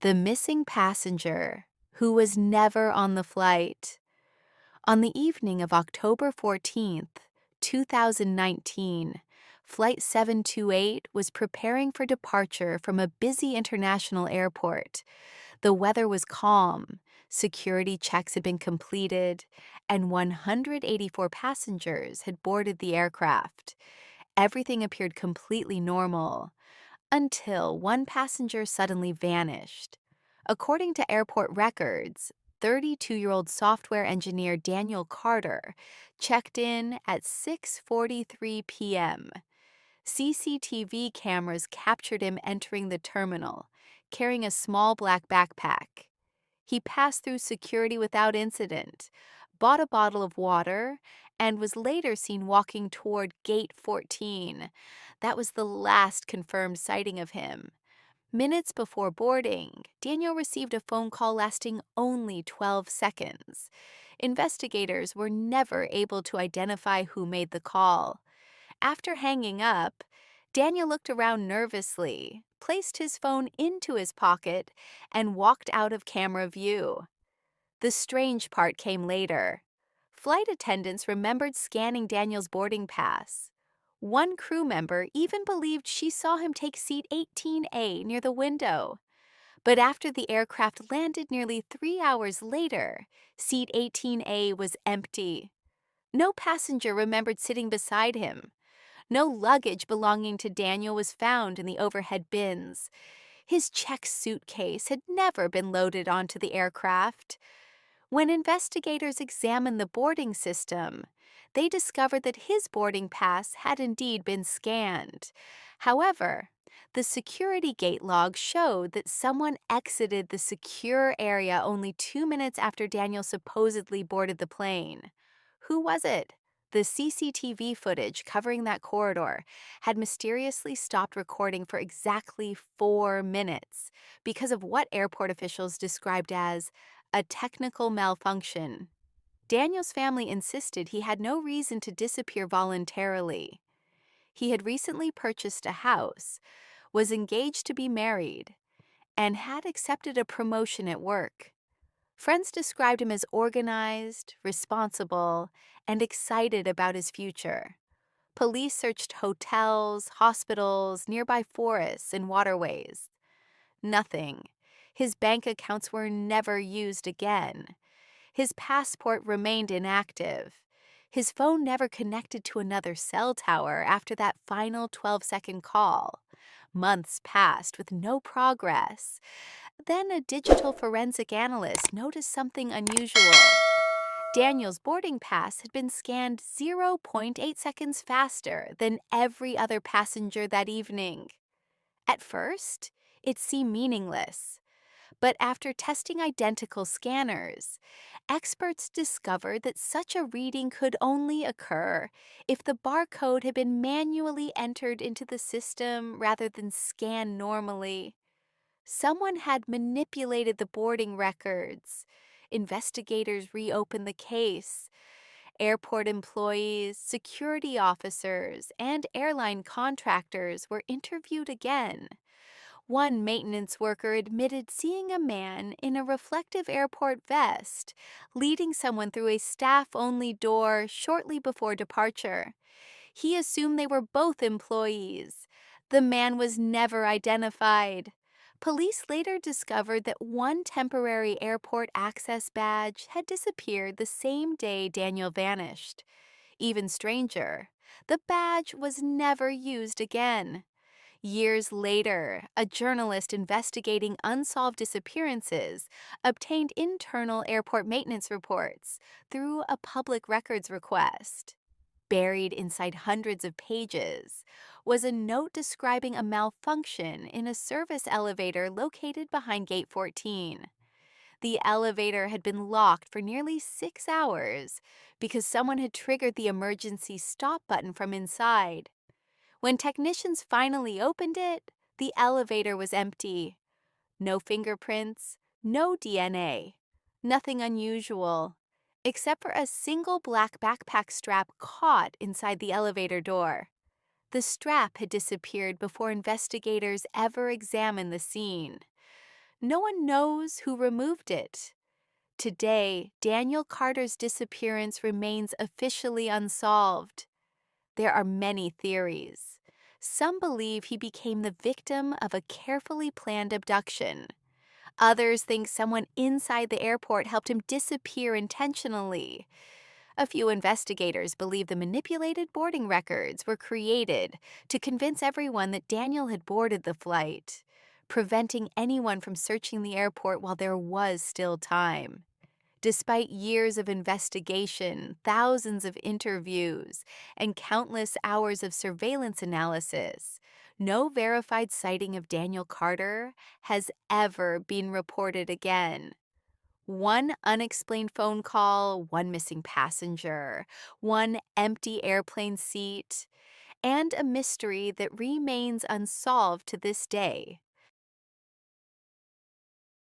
The missing passenger who was never on the flight. On the evening of October 14th, 2019, Flight 728 was preparing for departure from a busy international airport. The weather was calm, security checks had been completed, and 184 passengers had boarded the aircraft. Everything appeared completely normal until one passenger suddenly vanished. According to airport records, 32-year-old software engineer Daniel Carter checked in at 6:43 p.m. CCTV cameras captured him entering the terminal, carrying a small black backpack. He passed through security without incident, bought a bottle of water, and was later seen walking toward Gate 14. That was the last confirmed sighting of him. Minutes before boarding, Daniel received a phone call lasting only 12 seconds. Investigators were never able to identify who made the call. After hanging up, Daniel looked around nervously, placed his phone into his pocket, and walked out of camera view. The strange part came later. Flight attendants remembered scanning Daniel's boarding pass. One crew member even believed she saw him take seat 18A near the window. But after the aircraft landed nearly 3 hours later, seat 18A was empty. No passenger remembered sitting beside him. No luggage belonging to Daniel was found in the overhead bins. His checked suitcase had never been loaded onto the aircraft. When investigators examined the boarding system, they discovered that his boarding pass had indeed been scanned. However, the security gate log showed that someone exited the secure area only 2 minutes after Daniel supposedly boarded the plane. Who was it? The CCTV footage covering that corridor had mysteriously stopped recording for exactly 4 minutes because of what airport officials described as a technical malfunction. Daniel's family insisted he had no reason to disappear voluntarily. He had recently purchased a house, was engaged to be married, and had accepted a promotion at work. Friends described him as organized, responsible, and excited about his future. Police searched hotels, hospitals, nearby forests, and waterways. Nothing. His bank accounts were never used again. His passport remained inactive. His phone never connected to another cell tower after that final 12-second call. Months passed with no progress. Then a digital forensic analyst noticed something unusual. Daniel's boarding pass had been scanned 0.8 seconds faster than every other passenger that evening. At first, it seemed meaningless. But after testing identical scanners, experts discovered that such a reading could only occur if the barcode had been manually entered into the system rather than scanned normally. Someone had manipulated the boarding records. Investigators reopened the case. Airport employees, security officers, and airline contractors were interviewed again. One maintenance worker admitted seeing a man in a reflective airport vest leading someone through a staff-only door shortly before departure. He assumed they were both employees. The man was never identified. Police later discovered that one temporary airport access badge had disappeared the same day Daniel vanished. Even stranger, the badge was never used again. Years later, a journalist investigating unsolved disappearances obtained internal airport maintenance reports through a public records request. Buried inside hundreds of pages was a note describing a malfunction in a service elevator located behind Gate 14. The elevator had been locked for nearly 6 hours because someone had triggered the emergency stop button from inside. When technicians finally opened it, the elevator was empty. No fingerprints, no DNA, nothing unusual, except for a single black backpack strap caught inside the elevator door. The strap had disappeared before investigators ever examined the scene. No one knows who removed it. Today, Daniel Carter's disappearance remains officially unsolved. There are many theories. Some believe he became the victim of a carefully planned abduction. Others think someone inside the airport helped him disappear intentionally. A few investigators believe the manipulated boarding records were created to convince everyone that Daniel had boarded the flight, preventing anyone from searching the airport while there was still time. Despite years of investigation, thousands of interviews, and countless hours of surveillance analysis, no verified sighting of Daniel Carter has ever been reported again. One unexplained phone call, one missing passenger, one empty airplane seat, and a mystery that remains unsolved to this day.